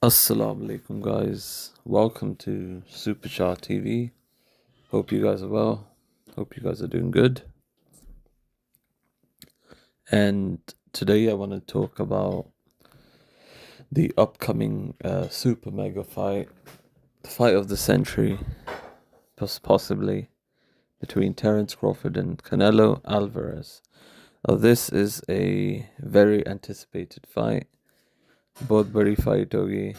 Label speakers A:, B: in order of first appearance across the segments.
A: Assalamu alaikum, guys. Welcome to Superchart TV. Hope you guys are well. Hope you guys are doing good. And today I want to talk about the upcoming super mega fight, the fight of the century, possibly between Terence Crawford and Canelo Alvarez. Now, this is a very anticipated fight. बहुत बड़ी fight होगी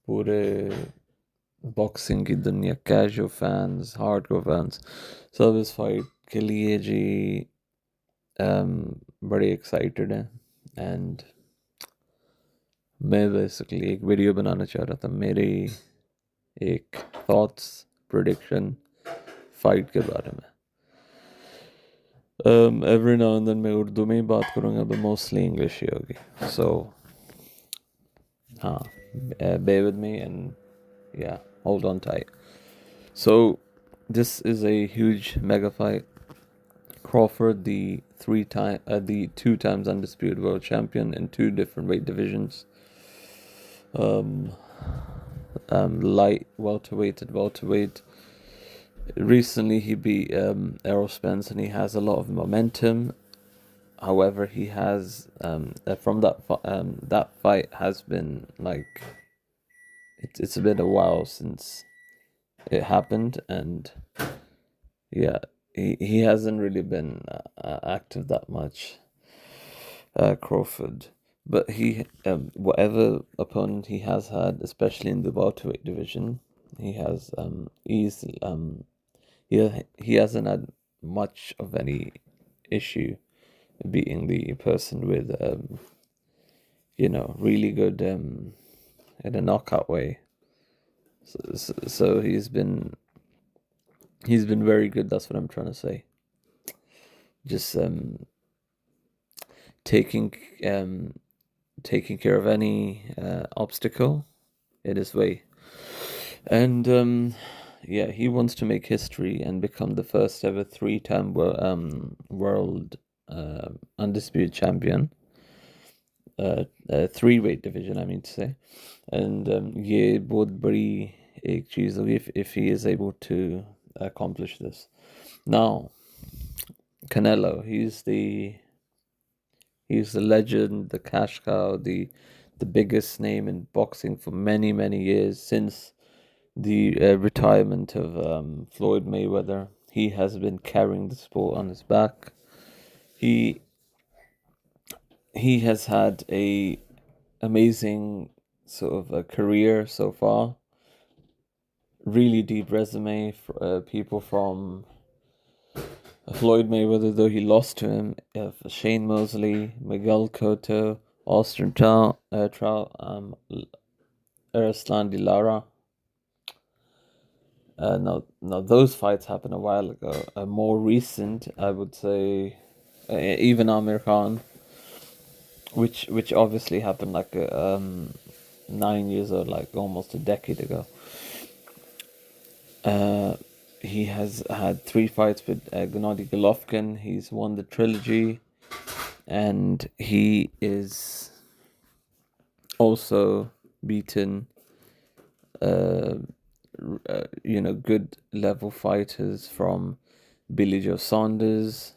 A: पूरे boxing की दुनिया, casual fans, hardcore fans, सब इस fight के लिए जी बड़े एक्साइटेड हैं. एंड मैं बेसिकली एक वीडियो बनाना चाह रहा था, मेरी एक थॉट्स प्रेडिक्शन फाइट के बारे में. एवरी नाउ एंड देन मैं उर्दू में ही बात करूँगा, but मोस्टली इंग्लिश ही होगी. सो हाँ, bear with me and yeah, hold on tight. So this is a huge mega fight. Crawford, the two times undisputed world champion in two different weight divisions, light, welterweight, and welterweight. Recently, he beat Errol Spence, and he has a lot of momentum. However, he has from that fight has been like it's been a while since it happened, and yeah, he hasn't really been active that much, Crawford. But he whatever opponent he has had, especially in the welterweight division, he has he hasn't had much of any issue beating the person with really good in a knockout way. So he's been very good. That's what I'm trying to say. Just taking care of any obstacle in his way. And yeah, he wants to make history and become the first ever three-time world undisputed champion. Three-weight division, I mean to say. And ये बहुत बड़ी एक चीज़ होगी if he is able to accomplish this. Now, Canelo, he's the legend, the cash cow, the biggest name in boxing for many, many years since the retirement of Floyd Mayweather. He has been carrying the sport on his back. He has had a amazing sort of a career so far. Really deep resume for people from Floyd Mayweather, though he lost to him, Shane Mosley, Miguel Cotto, Austin Trout, Arslan de Lara. Now those fights happened a while ago. More recent, I would say, even Amir Khan, which obviously happened like 9 years or like almost a decade ago. He has had 3 fights with Gennady Golovkin. He's won the trilogy, and he is also beaten good level fighters from Billy Joe Saunders,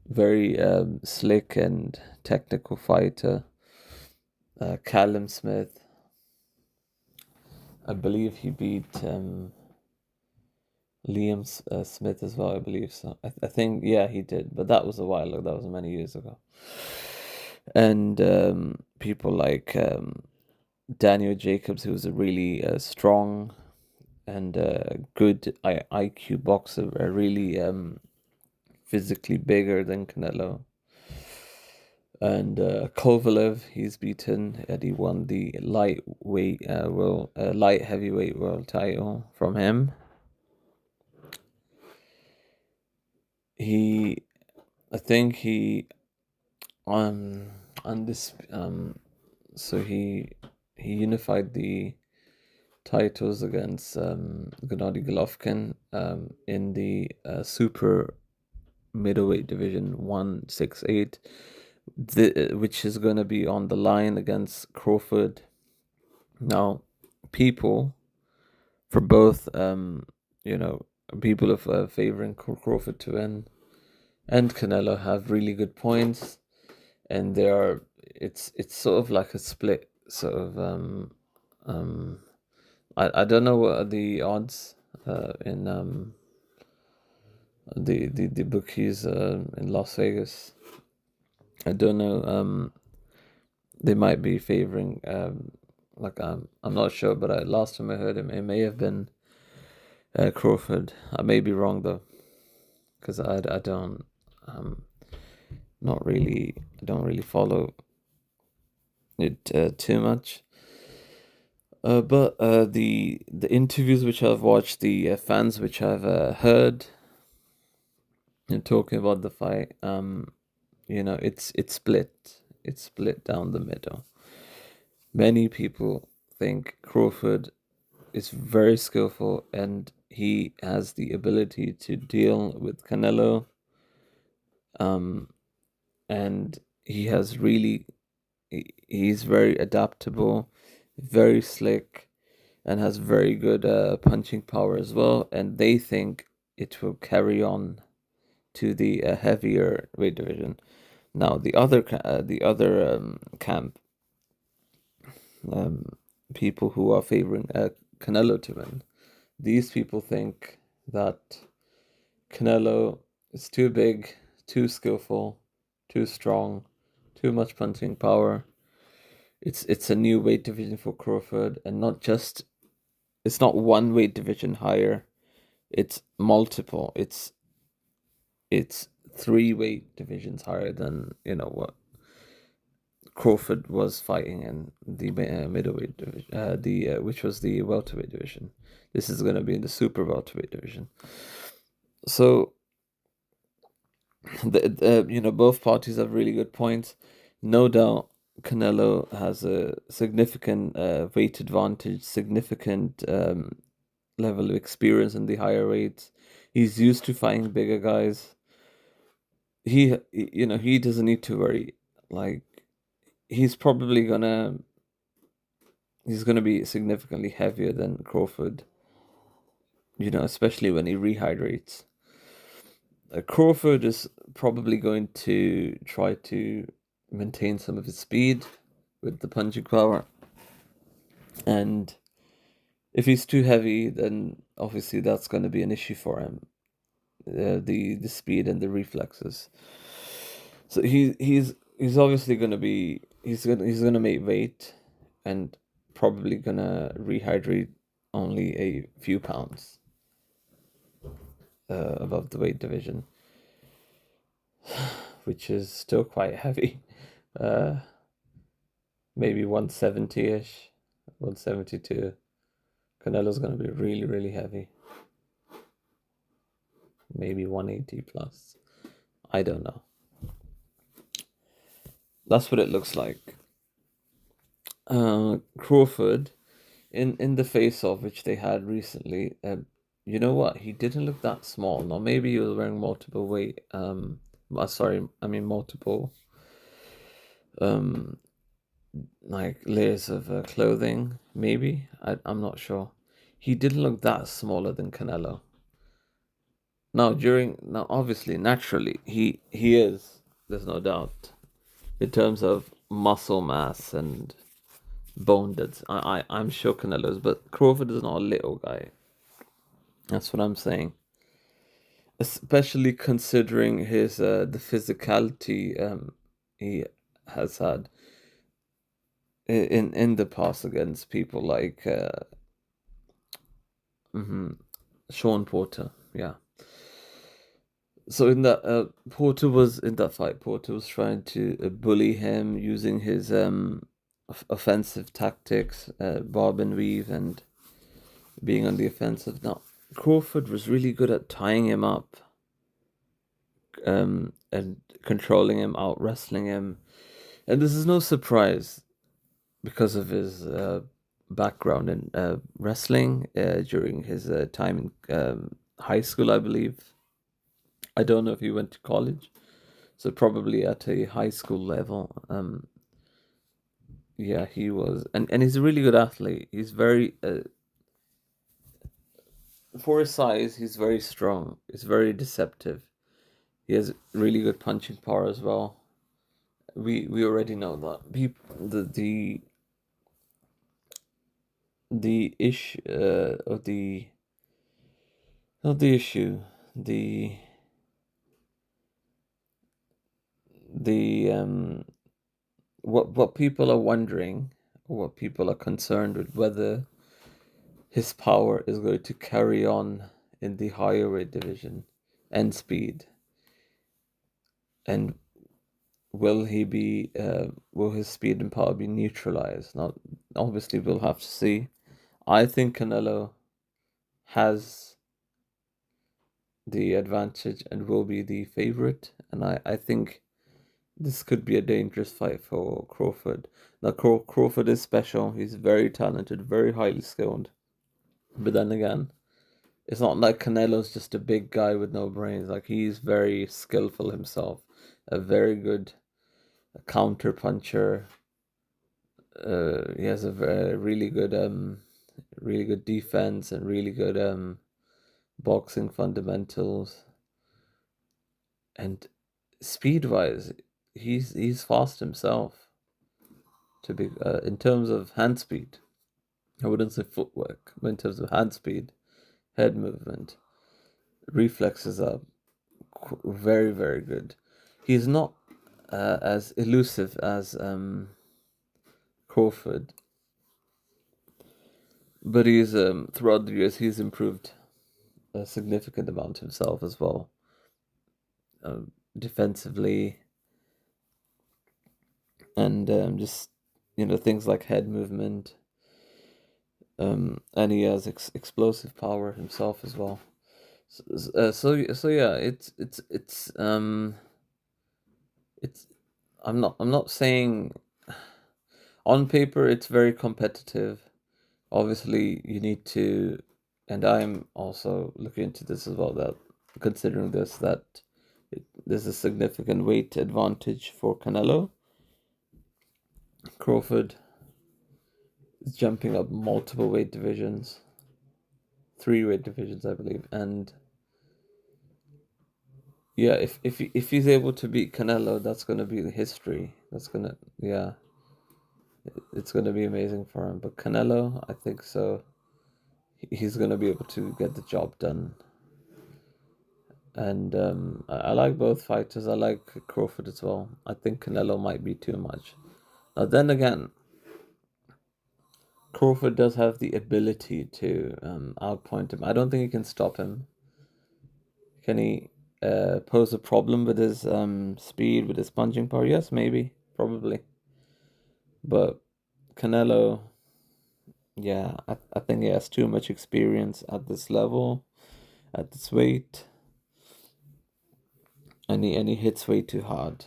A: very slick and technical fighter, Callum Smith. I believe he beat Liam Smith as well, I believe so. I think, yeah, he did, but that was a while ago. That was many years ago. And people like Daniel Jacobs, who's a really strong and good IQ boxer, really physically bigger than Canelo. And Kovalev, he's beaten, and he won the light heavyweight world title from him. I think he on this so he unified the titles against Gennady Golovkin in the super middleweight division 168, which is going to be on the line against Crawford. Now, people for both, people of favoring Crawford to win and Canelo have really good points, and it's sort of like a split sort of I don't know what are the odds in the bookies in Las Vegas. I don't know. They might be favoring I'm not sure, but last time I heard him, it may have been Crawford. I may be wrong though, because I don't not really I don't really follow it too much. But the interviews which I've watched, the fans which I've heard, talking about the fight, it's split. It's split down the middle. Many people think Crawford is very skillful and he has the ability to deal with Canelo. And he's very adaptable, very slick, and has very good punching power as well. And they think it will carry on to the heavier weight division. Now, the other camp, people who are favoring Canelo to win, these people think that Canelo is too big, too skillful, too strong, too much punching power. It's a new weight division for Crawford, and it's not one weight division higher. It's multiple. It's three weight divisions higher than what Crawford was fighting in the middleweight division, which was the welterweight division. This is going to be in the super welterweight division. So both parties have really good points. No doubt, Canelo has a significant weight advantage, significant level of experience in the higher weights. He's used to fighting bigger guys. He doesn't need to worry. Like, he's probably he's gonna be significantly heavier than Crawford. Especially when he rehydrates. Crawford is probably going to try to maintain some of his speed with the punching power, and if he's too heavy, then obviously that's going to be an issue for him. The speed and the reflexes. So he's obviously going to be he's gonna make weight, and probably gonna rehydrate only a few pounds above the weight division, which is still quite heavy. Maybe 170-ish, 172. Canelo's going to be really, really heavy. Maybe 180 plus. I don't know. That's what it looks like. Crawford, in the face-off which they had recently, you know what? He didn't look that small. Now, maybe he was wearing multiple multiple like layers of clothing. Maybe I'm not sure. He didn't look that smaller than Canelo. Now, obviously, naturally, he is. There's no doubt in terms of muscle mass and bone density. I'm sure Canelo's, but Crawford is not a little guy. That's what I'm saying. Especially considering his the physicality he has had in the past against people like Sean Porter. Yeah. So in that Porter was in that fight. Porter was trying to bully him using his offensive tactics, bob and weave, and being on the offensive. Now, Crawford was really good at tying him up, and controlling him, out wrestling him, and this is no surprise because of his background in wrestling during his time in high school, I believe. I don't know if he went to college, so probably at a high school level. yeah, he was, and he's a really good athlete. He's very for his size, he's very strong. He's very deceptive. He has really good punching power as well. We already know that. The issue of the not the issue the the what people are wondering, or what people are concerned with, whether his power is going to carry on in the higher weight division and speed, and will his speed and power be neutralized? Now, obviously, we'll have to see. I think Canelo has the advantage and will be the favorite, and I think this could be a dangerous fight for Crawford. Now, Crawford is special. He's very talented, very highly skilled. But then again, it's not like Canelo's just a big guy with no brains. Like, he's very skillful himself, a very good counter puncher. He has a really good defense and really good boxing fundamentals. And speed wise, he's fast himself. To be in terms of hand speed, I wouldn't say footwork, but in terms of hand speed, head movement, reflexes are very very good. He's not as elusive as Crawford, but he's throughout the years he's improved a significant amount himself as well, defensively, and just things like head movement, and he has explosive power himself as well. So yeah, it's I'm not saying on paper it's very competitive. Obviously, you need to, and I'm also looking into this as well, that considering this, that there's a significant weight advantage for Canelo. Crawford is jumping up multiple weight divisions, 3 weight divisions, I believe, and yeah, if he's able to beat Canelo, that's gonna be history. That's gonna, yeah, it's gonna be amazing for him. But Canelo, I think so. He's gonna be able to get the job done. And I like both fighters. I like Crawford as well. I think Canelo might be too much. Now, then again, Crawford does have the ability to outpoint him. I don't think he can stop him. Can he pose a problem with his speed, with his punching power? Yes, maybe, probably. But Canelo, yeah, I think he has too much experience at this level, at this weight, and he hits way too hard.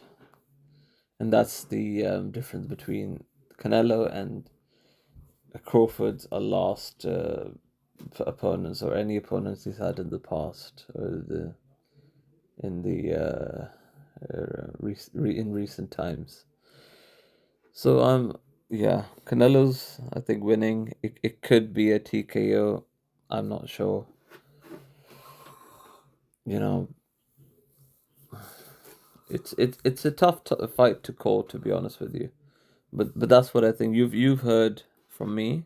A: And that's the difference between Canelo and Crawford's last opponents, or any opponents he's had in the past, or in recent times. So yeah, Canelo's, I think, winning. It could be a TKO. I'm not sure. You know, it's a tough fight to call, to be honest with you. But that's what I think. You've heard from me.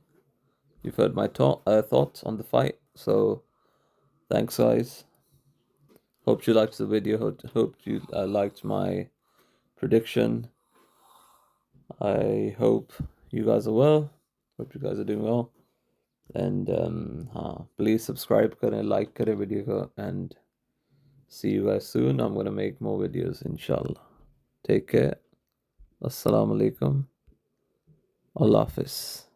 A: You've heard my thoughts on the fight. So thanks, guys. Hope you liked the video. Hope you liked my prediction. I hope you guys are well. Hope you guys are doing well. And please subscribe, like video ko, and see you guys soon. I'm gonna make more videos, inshallah. Take care. Assalamu alaikum. Allah Hafiz.